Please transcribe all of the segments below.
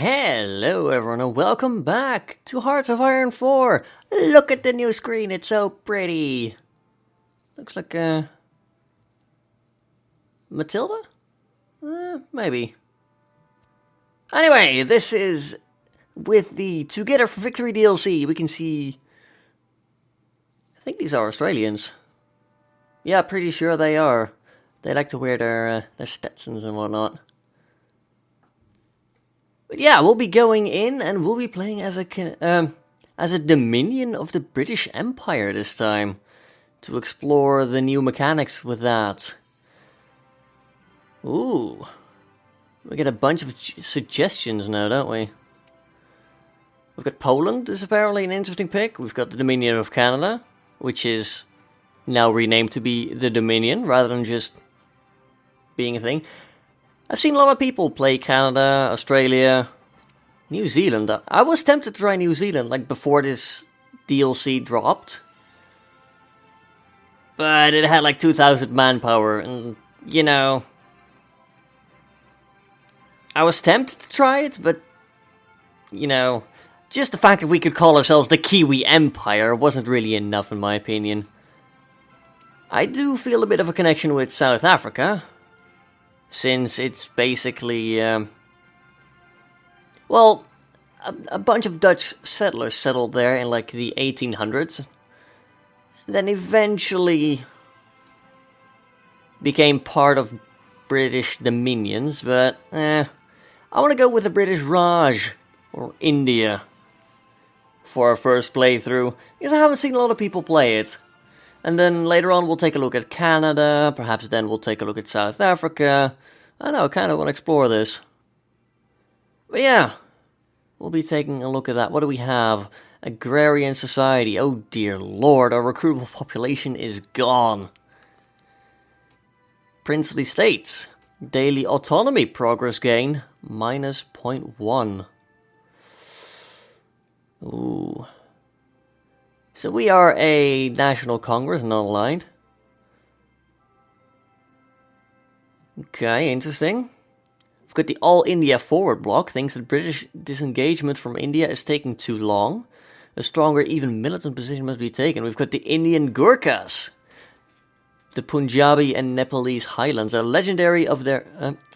Hello everyone and welcome back to Hearts of Iron 4. Look at the new screen, it's so pretty. Looks like Matilda? Maybe. Anyway, this is with the Together for Victory DLC. We can see, I think these are Australians. Yeah, pretty sure they are. They like to wear their Stetsons and whatnot. But yeah, we'll be going in and we'll be playing as a dominion of the British Empire this time, to explore the new mechanics with that. Ooh, we get a bunch of suggestions now, don't we? We've got Poland is apparently an interesting pick. We've got the Dominion of Canada, which is now renamed to be the Dominion rather than just being a thing. I've seen a lot of people play Canada, Australia, New Zealand. I was tempted to try New Zealand, like before this DLC dropped. But it had like 2,000 manpower, and, you know, I was tempted to try it, but, you know, just the fact that we could call ourselves the Kiwi Empire wasn't really enough in my opinion. I do feel a bit of a connection with South Africa, since it's basically, well, a bunch of Dutch settlers settled there in like the 1800s, then eventually became part of British dominions, but I want to go with the British Raj, or India, for our first playthrough, because I haven't seen a lot of people play it. And then later on we'll take a look at Canada, perhaps then we'll take a look at South Africa. I don't know, I kind of want to explore this. But yeah, we'll be taking a look at that. What do we have? Agrarian society. Oh dear lord, our recruitable population is gone. Princely states. Daily autonomy progress gain, minus 0.1. Ooh. So we are a national congress, not aligned. Okay, interesting. We've got the All India Forward Bloc, thinks that British disengagement from India is taking too long. A stronger, even militant position must be taken. We've got the Indian Gurkhas. The Punjabi and Nepalese Highlands are legendary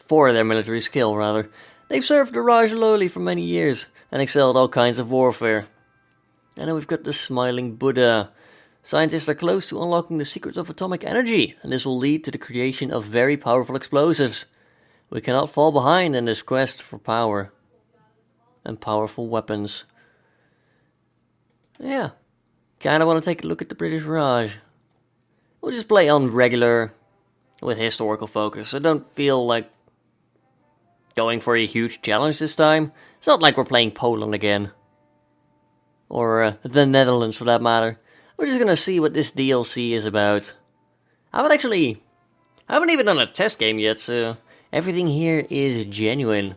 for their military skill, rather. They've served the Raj lowly for many years and excelled all kinds of warfare. And then we've got the Smiling Buddha. Scientists are close to unlocking the secrets of atomic energy, and this will lead to the creation of very powerful explosives. We cannot fall behind in this quest for power and powerful weapons. Yeah, kinda want to take a look at the British Raj. We'll just play on regular with historical focus. I don't feel like going for a huge challenge this time. It's not like we're playing Poland again. Or the Netherlands for that matter. We're just gonna see what this DLC is about. I haven't even done a test game yet, so everything here is genuine.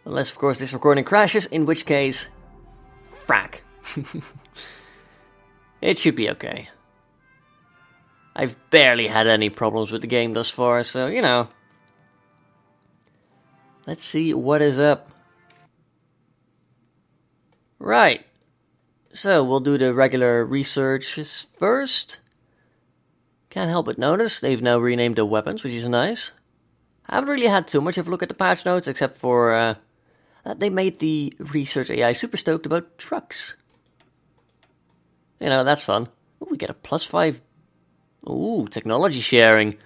Unless, of course, this recording crashes, in which case, frack. It should be okay. I've barely had any problems with the game thus far, so, you know. Let's see what is up. Right. So, we'll do the regular researches first. Can't help but notice they've now renamed the weapons, which is nice. I haven't really had too much of a look at the patch notes, except for that they made the research AI super stoked about trucks. You know, that's fun. Ooh, we get a +5. Ooh, technology sharing.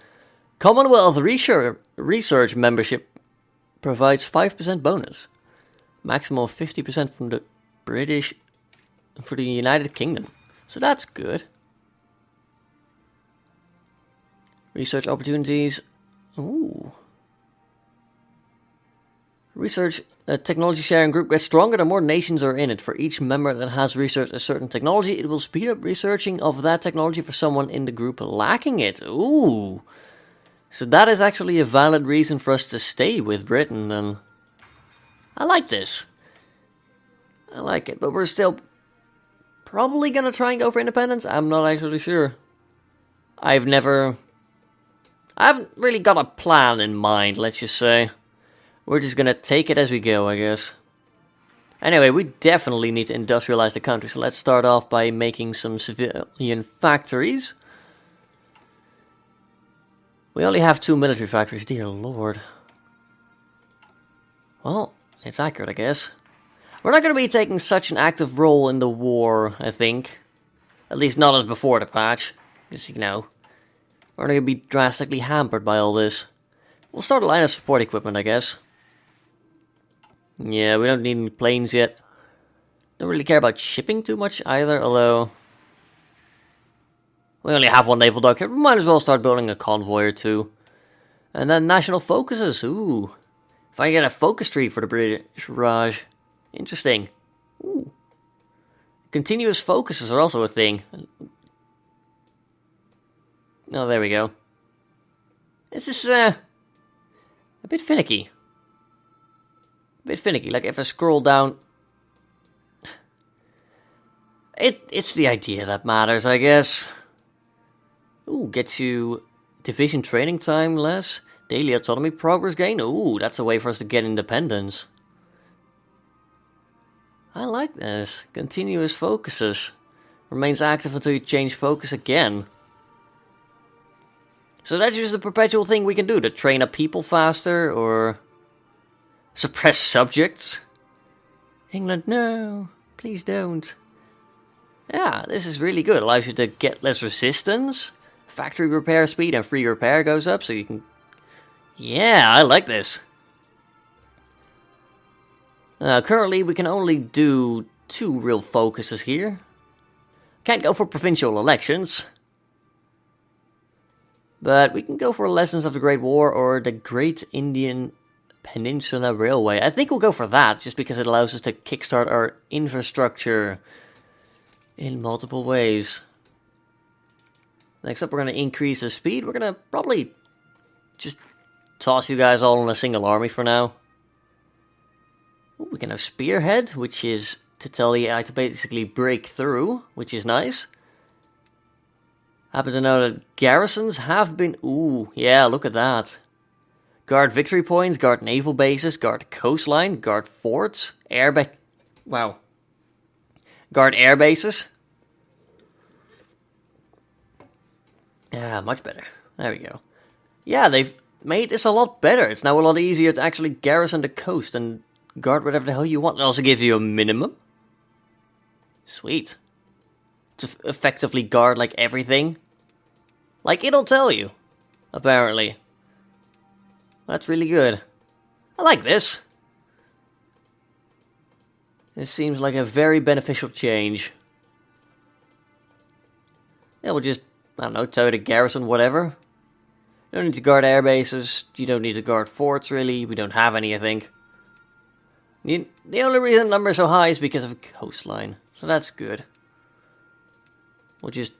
Commonwealth Research membership provides 5% bonus. Maximum of 50% from the British for the United Kingdom. So that's good. Research opportunities. Ooh. Research technology sharing group gets stronger the more nations are in it. For each member that has researched a certain technology, it will speed up researching of that technology for someone in the group lacking it. Ooh. So that is actually a valid reason for us to stay with Britain then. I like this. I like it, but we're still probably gonna try and go for independence. I'm not actually sure. I haven't really got a plan in mind, let's just say. We're just gonna take it as we go, I guess. Anyway, we definitely need to industrialize the country, so let's start off by making some civilian factories. We only have 2 military factories, dear lord. Well, it's accurate, I guess. We're not going to be taking such an active role in the war, I think. At least not as before the patch. Because, you know, we're going to be drastically hampered by all this. We'll start a line of support equipment, I guess. Yeah, we don't need any planes yet. Don't really care about shipping too much either, although... we only have 1 naval dock here. We might as well start building a convoy or 2. And then national focuses. Ooh. If I get a focus tree for the British Raj. Interesting. Ooh. Continuous focuses are also a thing. Oh, there we go. This is a bit finicky. A bit finicky. Like if I scroll down, it's the idea that matters, I guess. Ooh, gets you division training time less. Daily autonomy progress gain. Ooh, that's a way for us to get independence. I like this. Continuous focuses. Remains active until you change focus again. So that's just a perpetual thing we can do, to train up people faster, or suppress subjects. England, no, please don't. Yeah, this is really good. Allows you to get less resistance. Factory repair speed and free repair goes up, so you can... yeah, I like this. Currently, we can only do 2 real focuses here. Can't go for provincial elections. But we can go for Lessons of the Great War or the Great Indian Peninsula Railway. I think we'll go for that, just because it allows us to kickstart our infrastructure in multiple ways. Next up, we're going to increase the speed. We're going to probably just toss you guys all in a single army for now. Ooh, we can have Spearhead, which is to tell the AI to basically break through, which is nice. Happen to know that garrisons have been... ooh, yeah, look at that. Guard victory points, guard naval bases, guard coastline, guard forts, wow. Guard air bases. Yeah, much better. There we go. Yeah, they've made this a lot better. It's now a lot easier to actually garrison the coast and guard whatever the hell you want. It also gives you a minimum. Sweet. To effectively guard, like, everything. Like, it'll tell you. Apparently. That's really good. I like this. This seems like a very beneficial change. Yeah, we'll just, I don't know, tell you to garrison whatever. You don't need to guard air bases. You don't need to guard forts, really. We don't have any, I think. The only reason the number is so high is because of coastline. So that's good. We'll just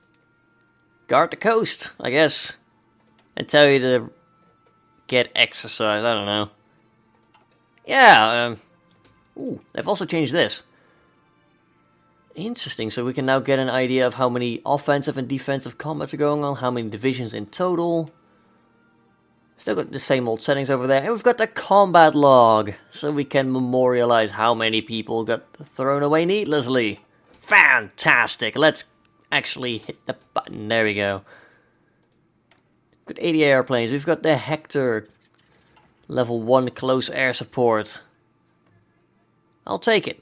guard the coast, I guess. And tell you to get exercise. I don't know. Yeah, ooh, they've also changed this. Interesting, so we can now get an idea of how many offensive and defensive combats are going on, how many divisions in total. Still got the same old settings over there, and we've got the combat log, so we can memorialize how many people got thrown away needlessly. Fantastic, let's actually hit the button, there we go. We've got 80 airplanes, we've got the Hector level 1 close air support. I'll take it.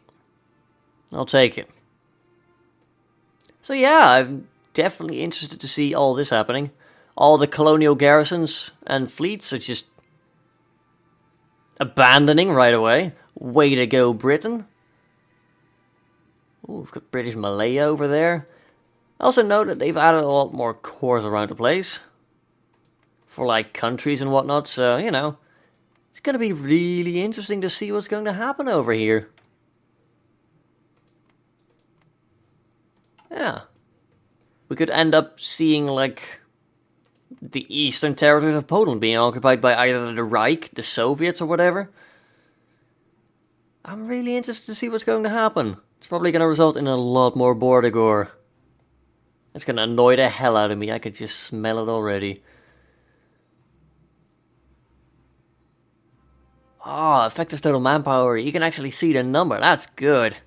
I'll take it. So yeah, I'm definitely interested to see all this happening. All the colonial garrisons and fleets are just abandoning right away. Way to go, Britain. Ooh, we've got British Malaya over there. I also know that they've added a lot more cores around the place. For like countries and whatnot, so you know. It's going to be really interesting to see what's going to happen over here. Yeah. We could end up seeing, like, the eastern territories of Poland being occupied by either the Reich, the Soviets, or whatever. I'm really interested to see what's going to happen. It's probably going to result in a lot more border gore. It's going to annoy the hell out of me. I could just smell it already. Oh, effective total manpower. You can actually see the number. That's good.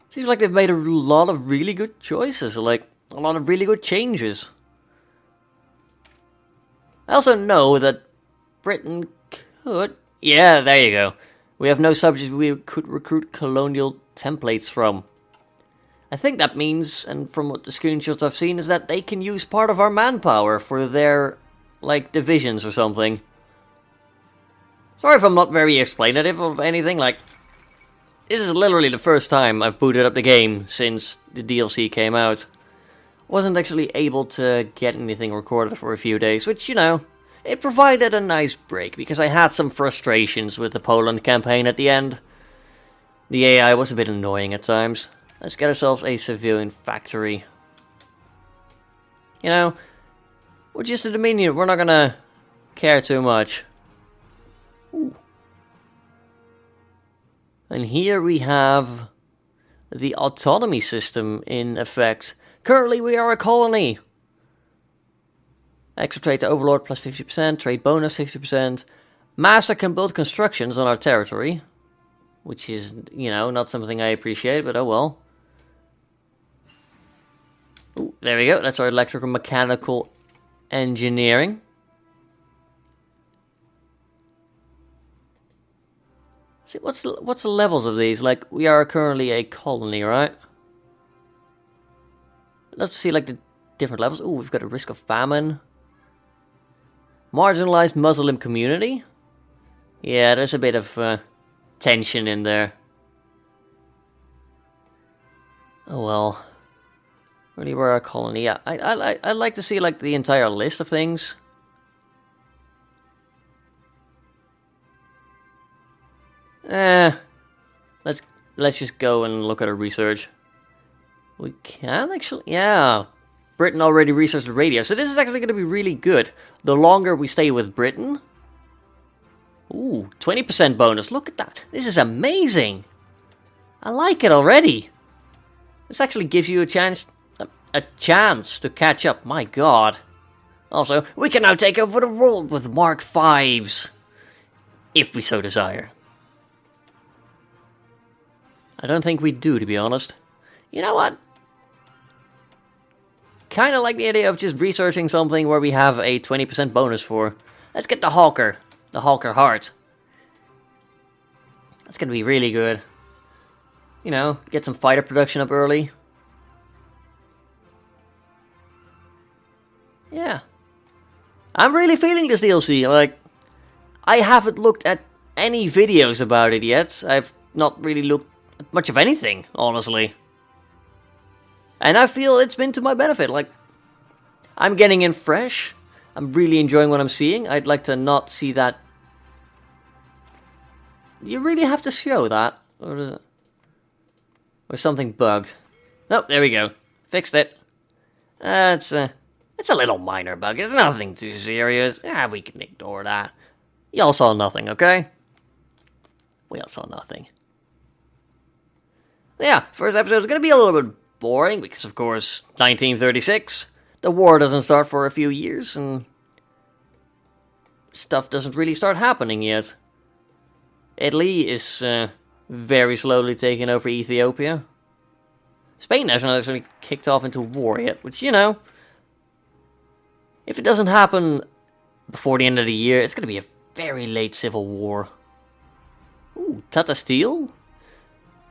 Seems like they've made a lot of really good choices. Like, a lot of really good changes. I also know that Britain could... Yeah, there you go. We have no subjects we could recruit colonial templates from. I think that means, and from what the screenshots I've seen, is that they can use part of our manpower for their, like, divisions or something. Sorry if I'm not very explanative of anything, like... This is literally the first time I've booted up the game since the DLC came out. Wasn't actually able to get anything recorded for a few days, which, you know, it provided a nice break, because I had some frustrations with the Poland campaign at the end. The AI was a bit annoying at times. Let's get ourselves a civilian factory. You know, we're just a Dominion, we're not gonna care too much. Ooh. And here we have the Autonomy System in effect. Currently we are a colony. Extra trade to Overlord plus 50%, trade bonus 50%. Master can build constructions on our territory. Which is, you know, not something I appreciate, but oh well. Ooh, there we go, that's our electrical mechanical engineering. See, what's the levels of these? Like, we are currently a colony, right? Let's see, like, the different levels. Ooh, we've got a risk of famine. Marginalized Muslim community. Yeah, there's a bit of tension in there. Oh well. Really, we're a colony. Yeah, I'd like to see, like, the entire list of things. Let's just go and look at our research. We can actually, yeah. Britain already researched radio, so this is actually going to be really good. The longer we stay with Britain. Ooh, 20% bonus. Look at that. This is amazing. I like it already. This actually gives you a chance to catch up. My God. Also, we can now take over the world with Mark V's, if we so desire. I don't think we do, to be honest. You know what? Kind of like the idea of just researching something where we have a 20% bonus for. Let's get the Hawker Heart. That's gonna be really good. You know, get some fighter production up early. Yeah. I'm really feeling this DLC. Like, I haven't looked at any videos about it yet. I've not really looked at much of anything, honestly. And I feel it's been to my benefit. Like, I'm getting in fresh. I'm really enjoying what I'm seeing. I'd like to not see that. You really have to show that. Or is it? Or something bugged. Nope, there we go. Fixed it. It's a little minor bug. It's nothing too serious. We can ignore that. Y'all saw nothing, okay? We all saw nothing. Yeah, first episode is going to be a little bit boring because, of course, 1936. The war doesn't start for a few years and stuff doesn't really start happening yet. Italy is very slowly taking over Ethiopia. Spain hasn't actually kicked off into war yet, which, you know, if it doesn't happen before the end of the year, it's going to be a very late civil war. Ooh, Tata Steel.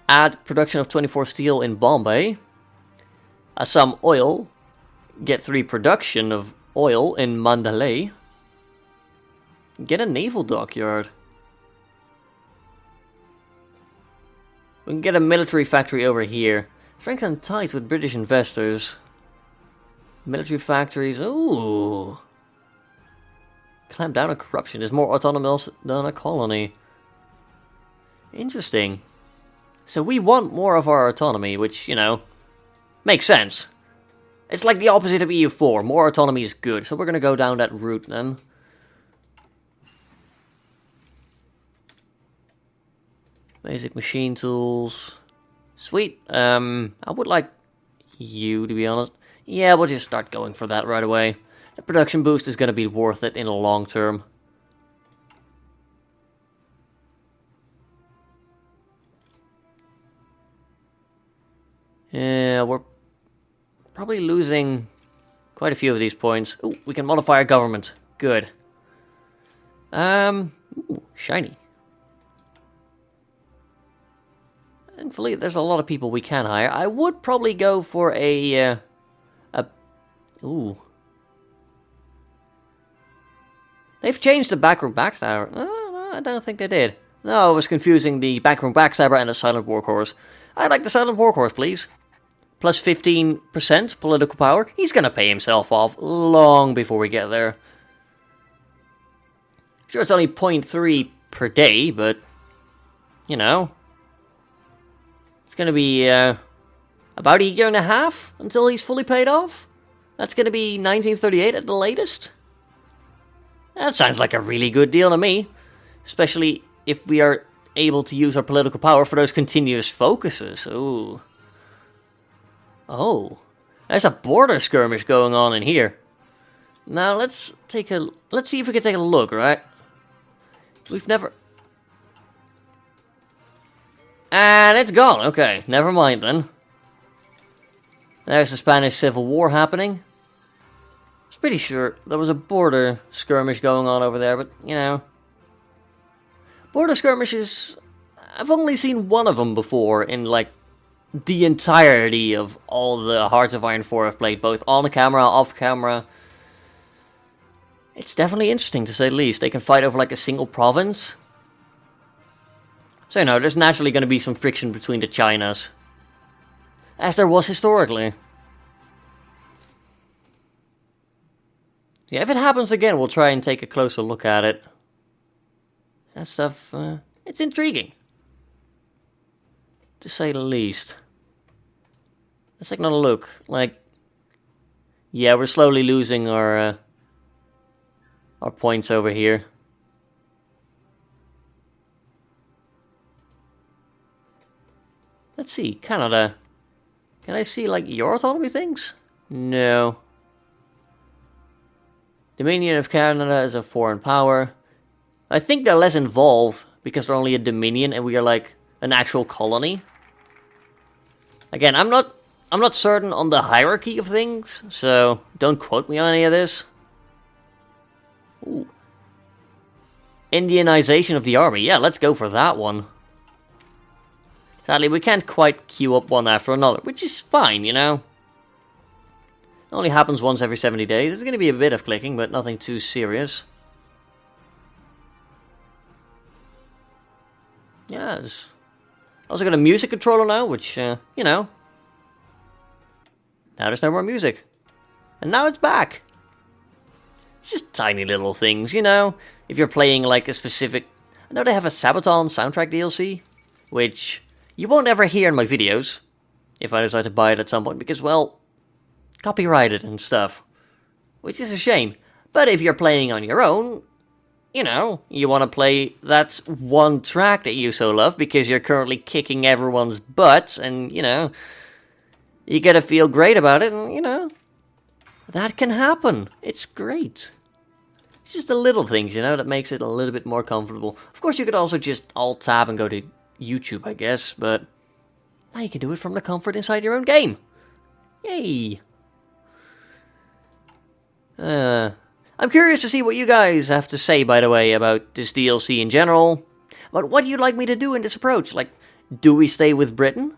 Add production of 24 steel in Bombay. Assam Oil. Get 3 production of oil in Mandalay. Get a naval dockyard. We can get a military factory over here. Strengthen ties with British investors. Military factories. Ooh. Clamp down on corruption. Is more autonomous than a colony. Interesting. So we want more of our autonomy, which, you know, makes sense. It's like the opposite of EU4. More autonomy is good. So we're going to go down that route then. Basic machine tools. Sweet. I would like you, to be honest. Yeah, we'll just start going for that right away. The production boost is going to be worth it in the long term. Yeah, we're probably losing quite a few of these points. Ooh, we can modify our government. Good. Ooh, shiny. Thankfully, there's a lot of people we can hire. I would probably go for a ooh. They've changed the backroom backstabber. No, I don't think they did. No, I was confusing the backroom backstabber and the silent workhorse. I'd like the silent workhorse, please. Plus 15% political power. He's gonna pay himself off long before we get there. Sure, it's only 0.3 per day, but, you know, it's gonna be about a year and a half until he's fully paid off. That's gonna be 1938 at the latest. That sounds like a really good deal to me, especially if we are able to use our political power for those continuous focuses. Ooh. Oh, there's a border skirmish going on in here. Now let's see if we can take a look, right? We've never... And it's gone. Okay, never mind then. There's the Spanish Civil War happening. I was pretty sure there was a border skirmish going on over there, but, you know... Border skirmishes... I've only seen one of them before in, like, the entirety of all the Hearts of Iron 4 I've played, both on camera, off camera. It's definitely interesting, to say the least. They can fight over, like, a single province. So, you know, there's naturally going to be some friction between the Chinas. As there was historically. Yeah, if it happens again, we'll try and take a closer look at it. That stuff, it's intriguing. To say the least. Let's take another look. Like, yeah, we're slowly losing our points over here. Let's see, Canada. Can I see, like, your autonomy things? No. Dominion of Canada is a foreign power. I think they're less involved because they're only a dominion and we are, like, an actual colony. Again, I'm not certain on the hierarchy of things, so don't quote me on any of this. Ooh. Indianization of the army. Yeah, let's go for that one. Sadly, we can't quite queue up one after another, which is fine, you know. It only happens once every 70 days. It's going to be a bit of clicking, but nothing too serious. Yeah, there's also got a music controller now, which, you know. Now there's no more music. And now it's back. It's just tiny little things, you know. If you're playing like a specific... I know they have a Sabaton soundtrack DLC, which you won't ever hear in my videos, if I decide to buy it at some point, because, well, copyrighted and stuff. Which is a shame. But if you're playing on your own, you know, you want to play that one track that you so love, because you're currently kicking everyone's butts, and, you know, you gotta feel great about it, and, you know, that can happen. It's great. It's just the little things, you know, that makes it a little bit more comfortable. Of course, you could also just alt-tab and go to YouTube, I guess, but now you can do it from the comfort inside your own game. Yay! I'm curious to see what you guys have to say, by the way, about this DLC in general. But what do you like me to do in this approach? Like, do we stay with Britain?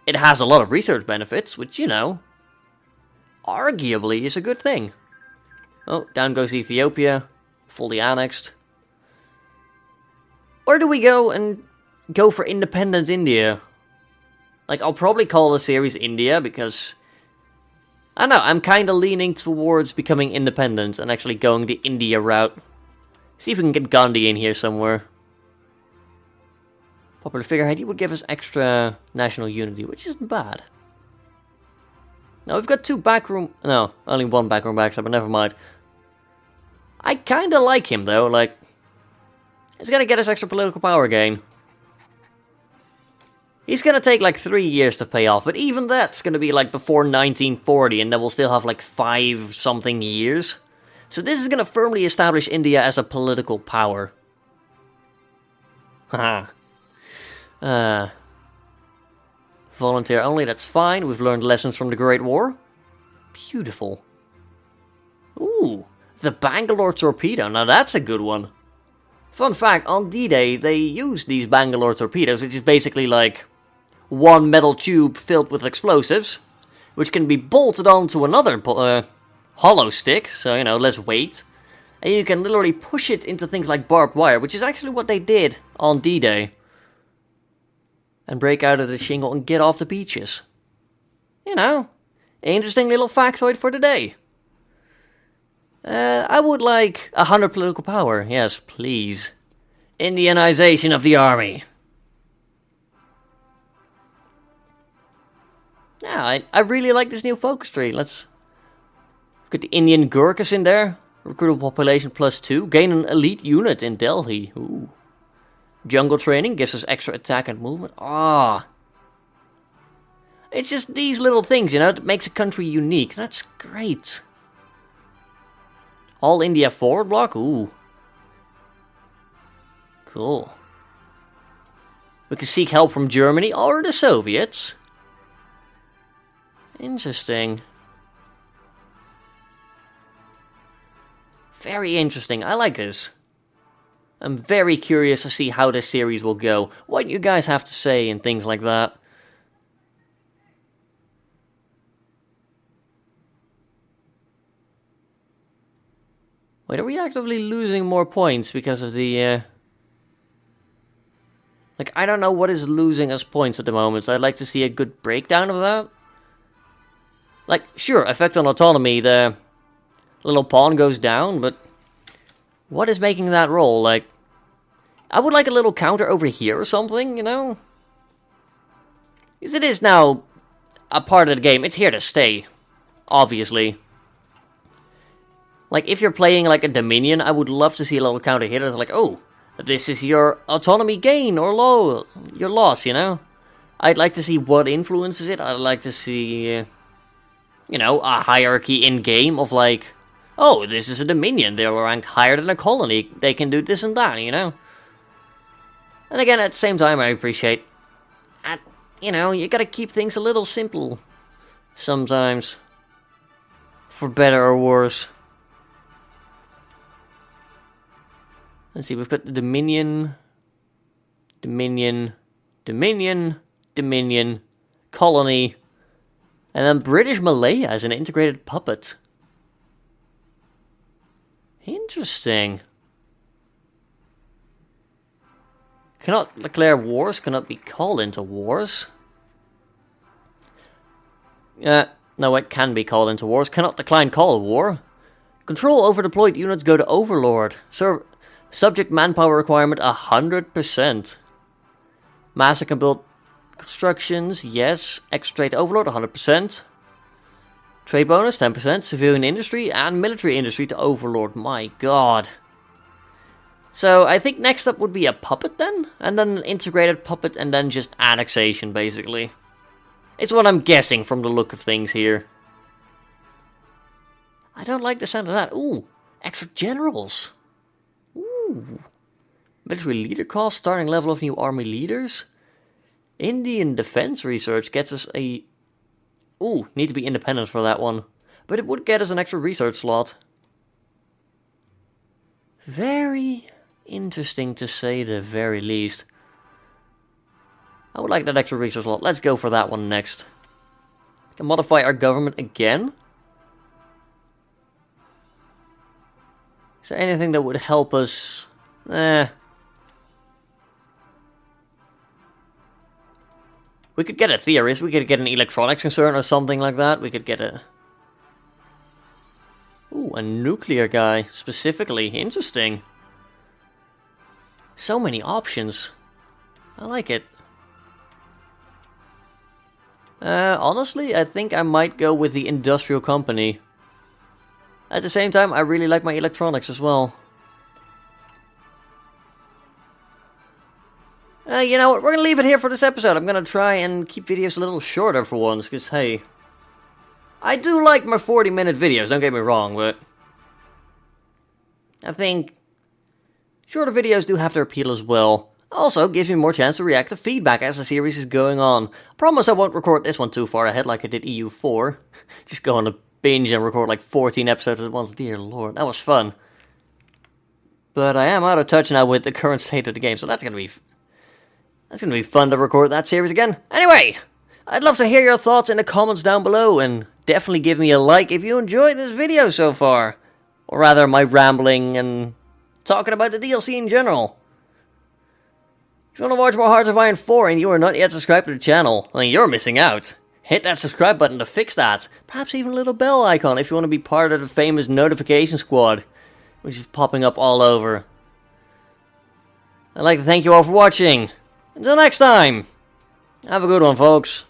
It has a lot of research benefits, which, you know, arguably is a good thing. Oh, down goes Ethiopia, fully annexed. Or do we go for independent India? Like, I'll probably call the series India, because I don't know, I'm kind of leaning towards becoming independent and actually going the India route. See if we can get Gandhi in here somewhere. Popular figurehead, he would give us extra national unity, which isn't bad. Now, we've got two backroom... No, only one backroom backstab, but never mind. I kind of like him, though, like... He's gonna get us extra political power again. He's gonna take like 3 years to pay off, but even that's gonna be like before 1940, and then we'll still have like 5-something years. So this is gonna firmly establish India as a political power. Haha. Volunteer only, that's fine. We've learned lessons from the Great War. Beautiful. Ooh, the Bangalore torpedo. Now that's a good one. Fun fact, on D-Day, they used these Bangalore torpedoes, which is basically like one metal tube filled with explosives, which can be bolted onto another hollow stick, so, you know, less weight. And you can literally push it into things like barbed wire, which is actually what they did on D-Day. And break out of the shingle and get off the beaches. You know, interesting little factoid for the day. I would like 100 political power. Yes, please. Indianization of the army. Yeah, I really like this new focus tree. Let's get the Indian Gurkhas in there. Recruitable population +2. Gain an elite unit in Delhi. Ooh. Jungle training gives us extra attack and movement. Ah. It's just these little things, you know, that makes a country unique. That's great. All India forward block? Ooh. Cool. We can seek help from Germany or the Soviets. Interesting. Very interesting. I like this. I'm very curious to see how this series will go. What you guys have to say and things like that. Wait, are we actively losing more points because of the... Like, I don't know what is losing us points at the moment, so I'd like to see a good breakdown of that. Like, sure, effect on autonomy, the little pawn goes down, but... What is making that roll? Like, I would like a little counter over here or something, you know? Because it is now a part of the game. It's here to stay, obviously. Like, if you're playing like a Dominion, I would love to see a little counter here that's like, oh, this is your autonomy gain or your loss, you know? I'd like to see what influences it. I'd like to see, you know, a hierarchy in-game of like, oh, this is a Dominion, they're ranked higher than a colony, they can do this and that, you know? And again, at the same time, I appreciate, you know, you gotta keep things a little simple sometimes. For better or worse. Let's see, we've got the Dominion, Colony, and then British Malaya as an integrated puppet. Interesting. Cannot declare wars, cannot be called into wars. No, it can be called into wars. Cannot decline call a war. Control over deployed units go to Overlord. Subject manpower requirement 100%. Master can build constructions, yes. Extra trade Overlord 100%. Trade bonus 10%. Civilian industry and military industry to Overlord. My god. So I think next up would be a puppet then? And then an integrated puppet and then just annexation basically. It's what I'm guessing from the look of things here. I don't like the sound of that. Ooh, extra generals. Ooh. Military leader cost, starting level of new army leaders. Indian defense research gets us a... Ooh, need to be independent for that one. But it would get us an extra research slot. Very interesting to say the very least. I would like that extra research slot. Let's go for that one next. Can modify our government again. Is there anything that would help us? We could get a theorist. We could get an electronics concern or something like that. We could get a... Ooh, a nuclear guy, specifically. Interesting. So many options. I like it. Honestly, I think I might go with the industrial company. At the same time, I really like my electronics as well. You know what, we're gonna leave it here for this episode. I'm gonna try and keep videos a little shorter for once, because, hey... I do like my 40-minute videos, don't get me wrong, but... I think... shorter videos do have their appeal as well. Also, gives me more chance to react to feedback as the series is going on. I promise I won't record this one too far ahead like I did EU4. Just go on a binge and record like 14 episodes at once. Dear lord, that was fun. But I am out of touch now with the current state of the game, so that's gonna be fun to record that series again. Anyway, I'd love to hear your thoughts in the comments down below, and definitely give me a like if you enjoyed this video so far. Or rather, my rambling and talking about the DLC in general. If you want to watch more Hearts of Iron 4 and you are not yet subscribed to the channel, then you're missing out. Hit that subscribe button to fix that. Perhaps even a little bell icon if you want to be part of the famous notification squad, which is popping up all over. I'd like to thank you all for watching. Until next time, have a good one, folks.